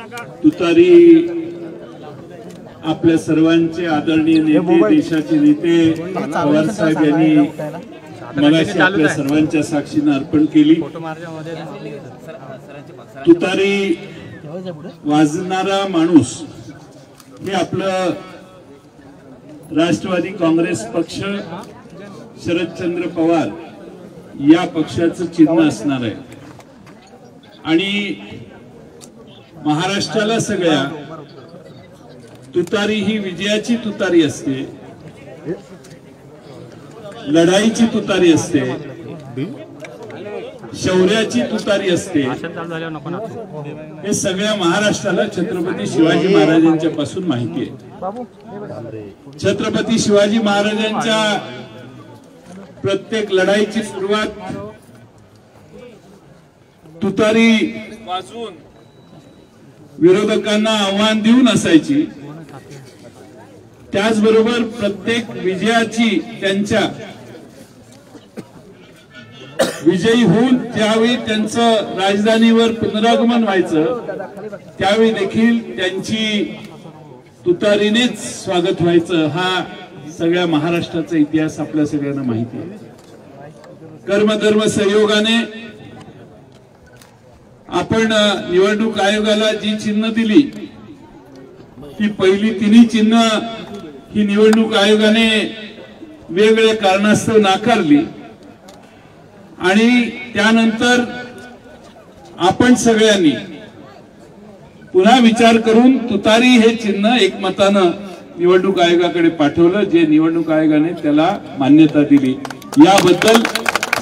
तुतारी आपल्या सर्वांचे आदरणीय नेते, देशाचे नेते पवार साहेब यांनी मगाशी आपल्या सर्वांच्या साक्षीने अर्पण केली। तुतारी वाजणारा माणूस हे आपलं राष्ट्रवादी काँग्रेस पक्ष, शरदचंद्र पवार या पक्षाचं चिन्ह असणार आहे। आणि महाराष्ट्राला सगळ्या तुतारी ही विजयाची तुतारी असते, लढाईची तुतारी असते, शौर्याची तुतारी असते। हे सगळ्या महाराष्ट्राला छत्रपती शिवाजी महाराजांच्या पासून माहिती आहे। छत्रपती शिवाजी महाराजांच्या प्रत्येक लढाईची सुरुवात तुतारी वाजवून विरोधकांना आव्हान देऊन असायची। त्याचबरोबर प्रत्येक विजयाची त्यांच्या विजयी होऊन ज्यावेळी त्यांचं राजधानीवर पुनरागमन व्हायचं त्यावेळी देखील त्यांची तुतारीनेच स्वागत व्हायचं। हा सगळ्या महाराष्ट्राचा इतिहास आपल्या सगळ्यांना माहिती आहे। कर्मधर्म संयोगाने आपण निवडणूक आयोगाला जी चिन्ह दिली ती पहिली तिन्ही चिन्ह ही निवडणूक आयोगाने वेगवेगळ्या कारणास्तव नाकारली आणि त्यानंतर आपण सगळ्यांनी पुन्हा विचार करून तुतारी हे चिन्ह एकमतानं निवडणूक आयोगाकडे पाठवलं, जे निवडणूक आयोगाने त्याला मान्यता दिली। याबद्दल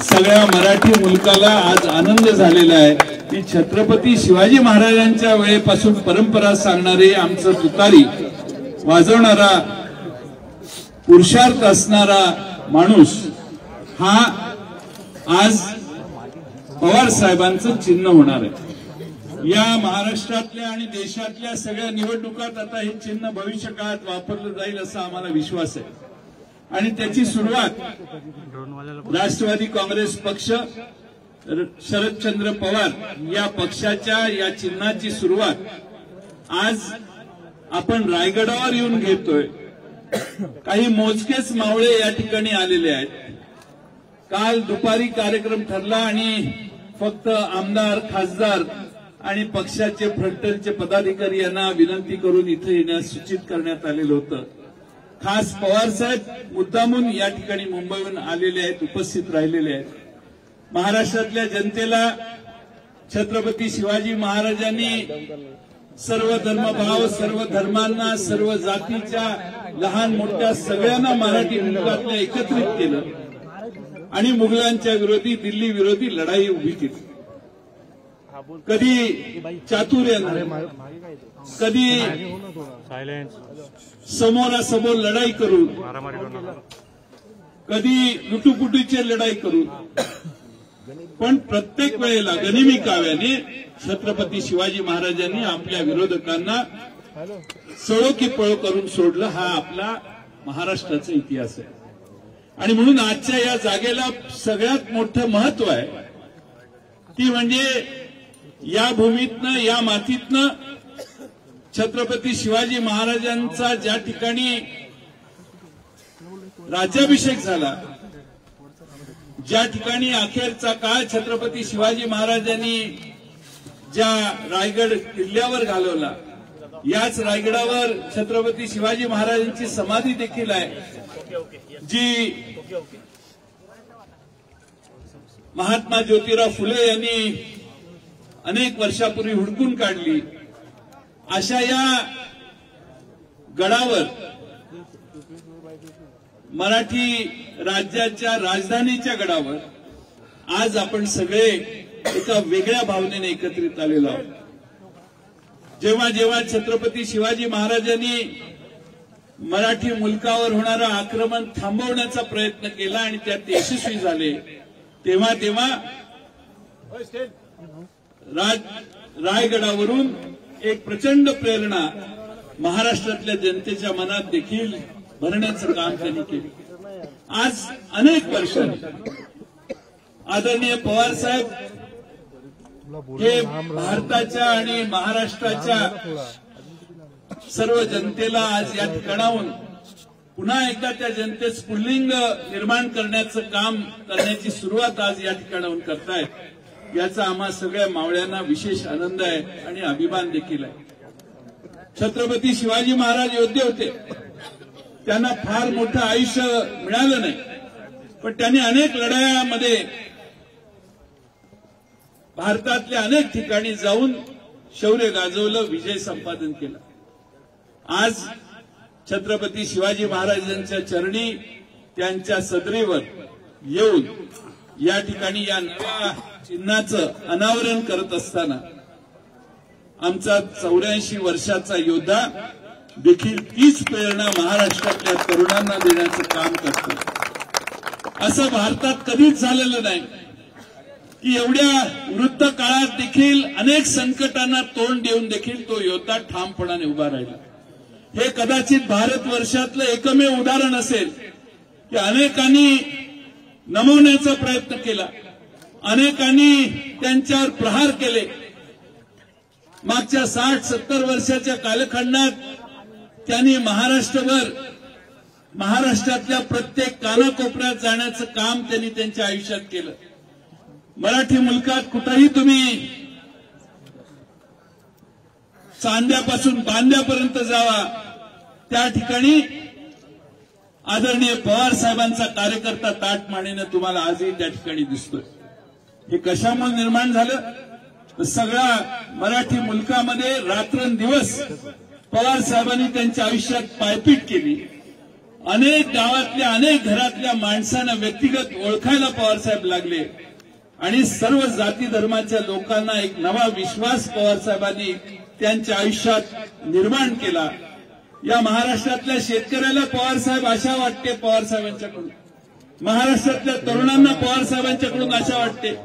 सगळ्या मराठी मुलकाला आज आनंद झालेला आहे की छत्रपती शिवाजी महाराजांच्या वेळेपासून परंपरा सांगणारे आमचं तुतारी वाजवणारा, पुरुषार्थ असणारा माणूस हा आज पवार साहेबांचं चिन्ह होणार आहे। या महाराष्ट्रातल्या आणि देशातल्या सगळ्या निवडणुकात आता हे चिन्ह भविष्यकाळात वापरलं जाईल असा आम्हाला विश्वास आहे। आणि त्याची सुरुवात राष्ट्रवादी काँग्रेस पक्ष, शरदचंद्र पवार या पक्षाच्या या चिन्हाची सुरुवात आज आपण रायगडावर येऊन घेतोय। काही मोजकेच मावळे या ठिकाणी आलेले आहेत। काल दुपारी कार्यक्रम ठरला आणि फक्त आमदार, खासदार आणि पक्षाचे फ्रंटलचे पदाधिकारी यांना विनंती करून इथे येण्यास सूचित करण्यात आलेलं होतं। खास पवार साहेब मुद्दामून या ठिकाणी मुंबईहून आलेले आहेत, उपस्थित राहिलेले आहेत। महाराष्ट्रातल्या जनतेला छत्रपती शिवाजी महाराजांनी सर्व धर्मभाव, सर्व धर्मांना, सर्व जातीच्या लहान मोठ्या सगळ्यांना मराठी मुलकातल्या एकत्रित केलं आणि मुघलांच्या विरोधी, दिल्ली विरोधी लढाई उभी केली। कधी चातुर्याने, कधी समोरासमोर लढाई करून, कधी लुटुपुटीची लढाई करून, पण प्रत्येक वेळेला गनिमी काव्याने छत्रपती शिवाजी महाराजांनी आपल्या विरोधकांना सळो की पळो करून सोडलं। हा आपला महाराष्ट्राचा इतिहास आहे। आणि म्हणून आजच्या या जागेला सगळ्यात मोठं महत्व आहे ती म्हणजे या भूमीतनं, या मातीतनं छत्रपती शिवाजी महाराजांचा ज्या ठिकाणी राज्याभिषेक झाला, ज्या ठिकाणी अखेरचा काळ छत्रपती शिवाजी महाराजांनी ज्या रायगड किल्ल्यावर घालवला, याच रायगडावर छत्रपती शिवाजी महाराजांची समाधी देखील आहे, जी महात्मा ज्योतिराव फुले यांनी अनेक वर्षापूर्वी हुडकून काढली। अशा या गडावर, मराठी राज्याच्या राजधानीच्या गडावर आज आपण सगळे एका वेगळ्या भावनेने एकत्रित आलेलो आहोत। जेव्हा जेव्हा छत्रपती शिवाजी महाराजांनी मराठी मुलकावर होणारा आक्रमण थांबवण्याचा प्रयत्न केला आणि त्यात यशस्वी झाले, तेव्हा तेव्हा रायगडावरून एक प्रचंड प्रेरणा महाराष्ट्रातल्या जनतेच्या मनात देखील भरण्याचं काम त्यांनी केलं। आज अनेक वर्षांनी आदरणीय पवार साहेब हे भारताच्या आणि महाराष्ट्राच्या सर्व जनतेला आज या ठिकाणाहून पुन्हा एकदा त्या जनतेस पुल्लिंग निर्माण करण्याचं काम करण्याची सुरुवात आज या ठिकाणाहून करतायत। याचा आम्हा सगळ्या मावळ्यांना विशेष आनंद आहे आणि अभिमान देखील आहे। छत्रपती शिवाजी महाराज योद्धे होते, त्यांना फार मोठं आयुष्य मिळालं नाही, पण त्यांनी अनेक लढायांमध्ये भारतातल्या अनेक ठिकाणी जाऊन शौर्य गाजवलं, विजय संपादन केला। आज छत्रपती शिवाजी महाराजांच्या चरणी त्यांच्या सदरीवर येऊन या ठिकाणी या नव्या चिन्हाचं अनावरण करत असताना आमचा 84 वर्षाचा योद्धा देखील तीच प्रेरणा महाराष्ट्रातल्या तरुणांना देण्याचं काम करतो। असं भारतात कधीच झालेलं नाही की एवढ्या वृद्ध काळात देखील अनेक संकटांना तोंड देऊन देखील तो योद्धा ठामपणाने उभा राहिला। हे कदाचित भारतवर्षातलं एकमेव उदाहरण असेल की अनेकांनी नमवण्याचा प्रयत्न केला, अनेकांनी त्यांच्यावर प्रहार केले। मागच्या 60-70 वर्षाच्या कालखंडात त्यांनी महाराष्ट्रभर महाराष्ट्रातल्या प्रत्येक कानाकोपऱ्यात जाण्याचं काम त्यांनी त्यांच्या आयुष्यात केलं। मराठी मुलकात कुठेही तुम्ही चांद्यापासून बांद्यापर्यंत जावा, त्या ठिकाणी आदरणीय पवार साहेबांचा कार्यकर्ता ताटमानेनं तुम्हाला आजही त्या ठिकाणी दिसतोय। हे कशामुळे निर्माण झालं? तर सगळ्या मराठी मुलकामध्ये रात्रंदिवस पवार साहेबांनी त्यांच्या आयुष्यात पायपीट केली। अनेक गावातल्या अनेक घरातल्या माणसांना व्यक्तिगत ओळखायला पवार साहेब लागले आणि सर्व जाती धर्माच्या लोकांना एक नवा विश्वास पवार साहेबांनी त्यांच्या आयुष्यात निर्माण केला। या महाराष्ट्रातल्या शेतकऱ्याला पवार साहेब आशा वाटते पवार साहेबांच्याकडून, महाराष्ट्रातल्या तरुणांना पवार साहेबांच्याकडून आशा वाटते,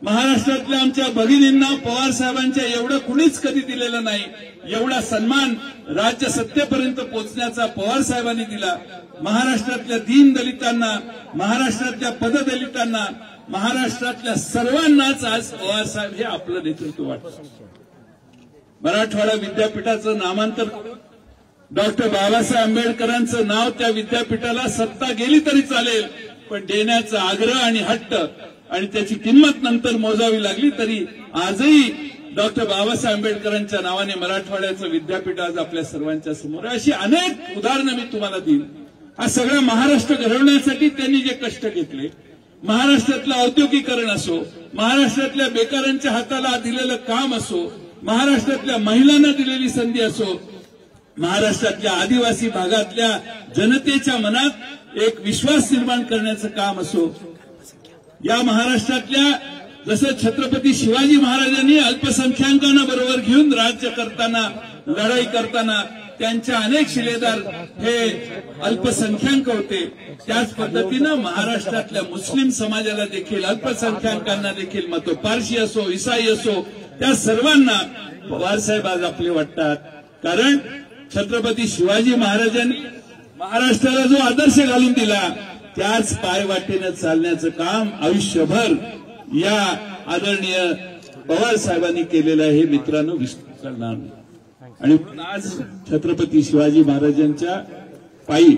महाराष्ट्रातल्या आमच्या भगिनींना पवार साहेबांच्या एवढं कुणीच कधी दिलेलं नाही, एवढा सन्मान राज्य सत्तेपर्यंत पोहोचण्याचा पवार साहेबांनी दिला। महाराष्ट्रातल्या दीनदलितांना, महाराष्ट्रातल्या पददलितांना, महाराष्ट्रातल्या सर्वांनाच आज पवार साहेब हे आपलं नेतृत्व वाटतं। मराठवाडा विद्यापीठाचं नामांतर डॉक्टर बाबासाहेब आंबेडकरांचं नाव त्या विद्यापीठाला सत्ता गेली तरी चालेल, पण देण्याचा आग्रह आणि हट्ट आणि त्याची किंमत नंतर मोजावी लागली तरी आजही डॉक्टर बाबासाहेब आंबेडकरांच्या नावाने मराठवाड्याचं विद्यापीठ आज आपल्या सर्वांच्या समोर आहे। अशी अनेक उदाहरणं मी तुम्हाला देईन। हा सगळा महाराष्ट्र घडवण्यासाठी त्यांनी जे कष्ट घेतले, महाराष्ट्रातलं औद्योगिकरण असो, महाराष्ट्रातल्या बेकारांच्या हाताला दिलेलं काम असो, महाराष्ट्रातल्या महिलांना दिलेली संधी असो, महाराष्ट्रातल्या आदिवासी भागातल्या जनतेच्या मनात एक विश्वास निर्माण करण्याचं काम असो, या महाराष्ट्रातल्या जसं छत्रपती शिवाजी महाराजांनी अल्पसंख्याकांना बरोबर घेऊन राज्य करताना, लढाई करताना त्यांच्या अनेक शिलेदार हे अल्पसंख्याक होते, त्याच पद्धतीनं महाराष्ट्रातल्या मुस्लिम समाजाला देखील, अल्पसंख्याकांना देखील, मग तो पारशी असो, ईसाई असो, त्या सर्वांना पवारसाहेब आज आपले वाटतात। कारण छत्रपती शिवाजी महाराजांनी महाराष्ट्राला जो आदर्श घालून दिला त्याच पायवाटेनं चालण्याचं काम आयुष्यभर या आदरणीय पवार साहेबांनी केलेलं आहे, मित्रांनो, विसरू करणार नाही। आणि आज छत्रपती शिवाजी महाराजांच्या पायी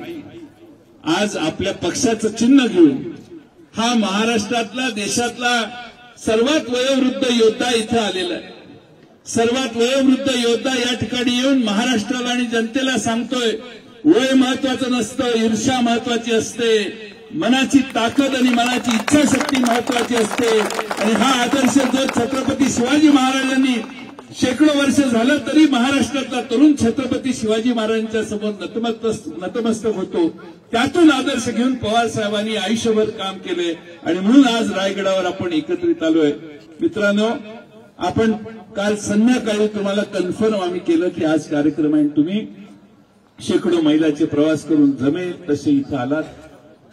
आज आपल्या पक्षाचं चिन्ह घेऊन हा महाराष्ट्रातला, देशातला सर्वात वयोवृद्ध योद्धा इथे आलेला आहे। सर्वात वयोवृद्ध योद्धा या ठिकाणी येऊन महाराष्ट्राला आणि जनतेला सांगतोय, वय महत्वाचं नसतं, ईर्ष्या महत्वाची असते, मनाची ताकद आणि मनाची इच्छाशक्ती महत्वाची असते। आणि हा आदर्श जो छत्रपती शिवाजी महाराजांनी शेकडो वर्ष झालं तरी महाराष्ट्रातला तरुण छत्रपती शिवाजी महाराजांच्या समोर नतमस्तक होतो, त्यातून आदर्श घेऊन पवार साहेबांनी आयुष्यभर काम केले आणि म्हणून आज रायगडावर आपण एकत्रित आलोय। मित्रांनो, आपण काल संध्याकाळी तुम्हाला कन्फर्म आम्ही केलं की आज कार्यक्रम आहे, तुम्ही शेकडो मैलाचे प्रवास करून जमेल तसे इथं आलात।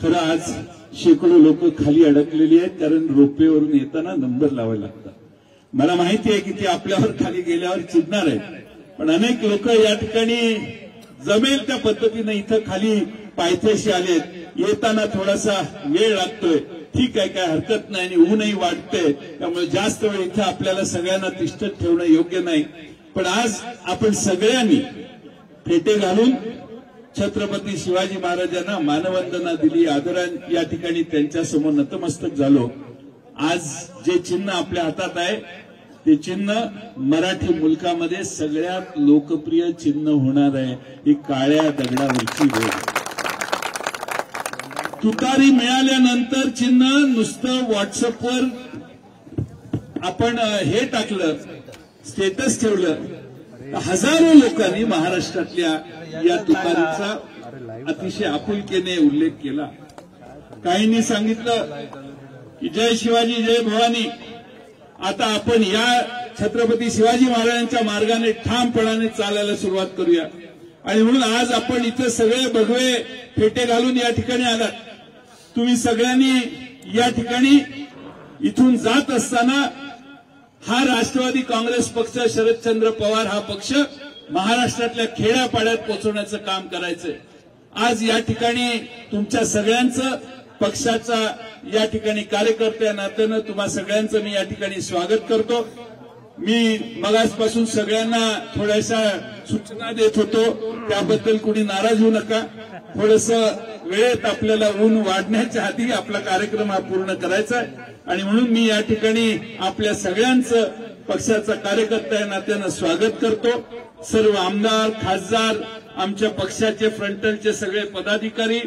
खरं आज शेकडो लोक खाली अडकलेली आहेत, कारण रोपवेवरून येताना नंबर लावायला लागतात। मला माहिती आहे की ते आपल्यावर खाली गेल्यावर चिडणार आहेत, पण अनेक लोक या ठिकाणी जमेल त्या पद्धतीने इथं खाली पायथ्याशी आलेत, येताना थोडासा वेळ लागतोय, ठीक आहे, काय हरकत नाही, आणि ऊनही वाढते, त्यामुळे जास्त वेळ इथं आपल्याला सगळ्यांना तिष्ठत ठेवणं योग्य नाही. पण आज आपण सगळ्यांनी फेटे घालून छत्रपती शिवाजी महाराजांना मानवंदना दिली, आदरांजली या ठिकाणी त्यांच्या समोर नतमस्तक झालो. आज जे चिन्ह आपल्या हातात आहे ते चिन्ह मराठी मुलकामध्ये सगळ्यात लोकप्रिय चिन्ह होणार आहे. ही काळ्या दगडावरची रेघ. तुतारी मिळाल्यानंतर चिन्ह नुसतं व्हॉट्सअपवर आपण हे टाकलं, स्टेटस ठेवलं, हजारो लोकांनी महाराष्ट्रातल्या या तुतारीचा अतिशय आपुलकीने उल्लेख केला. काहींनी सांगितलं की जय शिवाजी जय भवानी. आता आपण या छत्रपती शिवाजी महाराजांच्या मार्गाने ठामपणाने चालायला सुरुवात करूया. आणि म्हणून आज आपण इथे सगळे भगवे फेटे घालून या ठिकाणी आलात. तुम्ही सगळ्यांनी या ठिकाणी इथून जात असताना हा राष्ट्रवादी काँग्रेस पक्ष, शरदचंद्र पवार हा पक्ष महाराष्ट्रातल्या खेड्यापाड्यात पोहोचवण्याचं काम करायचंय. आज या ठिकाणी तुमच्या सगळ्यांचं, पक्षाचा या ठिकाणी कार्यकर्त्या नात्यानं तुम्हा सगळ्यांचं मी या ठिकाणी स्वागत करतो. मी मगाचपासून सगळ्यांना थोड्याशा सूचना देत होतो, त्याबद्दल कुणी नाराज होऊ नका. थोडंसं वेळेत आपल्याला ऊन वाढण्याच्या आधी आपला कार्यक्रम हा पूर्ण करायचा आहे. आणि म्हणून मी या ठिकाणी आपल्या सगळ्यांचं पक्षाचा कार्यकर्ता या नात्यानं स्वागत करतो. सर्व आमदार, खासदार, आमच्या पक्षाचे फ्रंटलचे सगळे पदाधिकारी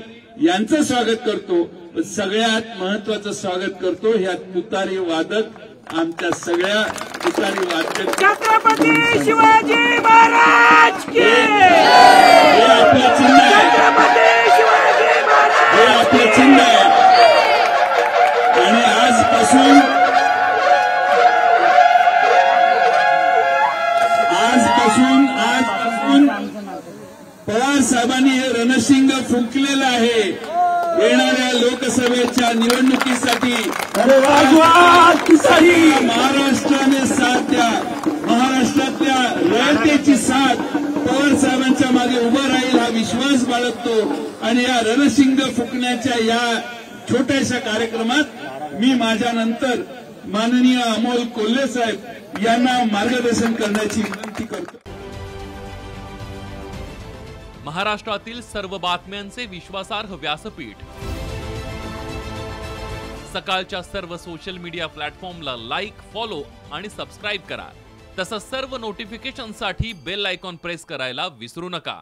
यांचं स्वागत करतो. सगळ्यात महत्वाचं स्वागत करतो ह्या तुतारी वादक, आमच्या सगळ्या तुतारी वादक छत्रपती शिवाजी महाराज की हे आपलं चिन्ह आहे, छत्रपती शिवाजी महाराज हे आपलं चिन्ह आहे. आणि आजपासून पवार साहेबांनी हे रणशिंग फुंकलेलं आहे. येणाऱ्या लोकसभेच्या निवडणुकीसाठी महाराष्ट्राने साथ द्या. महाराष्ट्रातल्या रयतेची साथ पवार साहेबांच्या मागे उभं राहील हा विश्वास बाळगतो. आणि या रणशिंग फुंकण्याच्या या छोट्याशा कार्यक्रमात मी माझ्यानंतर माननीय अमोल कोल्हे साहेब यांना मार्गदर्शन करण्याची विनंती करतो. महाराष्ट्रातील सर्व बातम्यांचे विश्वासार्ह व्यासपीठ. सकाळच्या सर्व सोशल मीडिया प्लॅटफॉर्मला लाईक, फॉलो आणि सबस्क्राईब करा. तसंच सर्व नोटिफिकेशनसाठी बेल आयकॉन प्रेस करायला विसरू नका.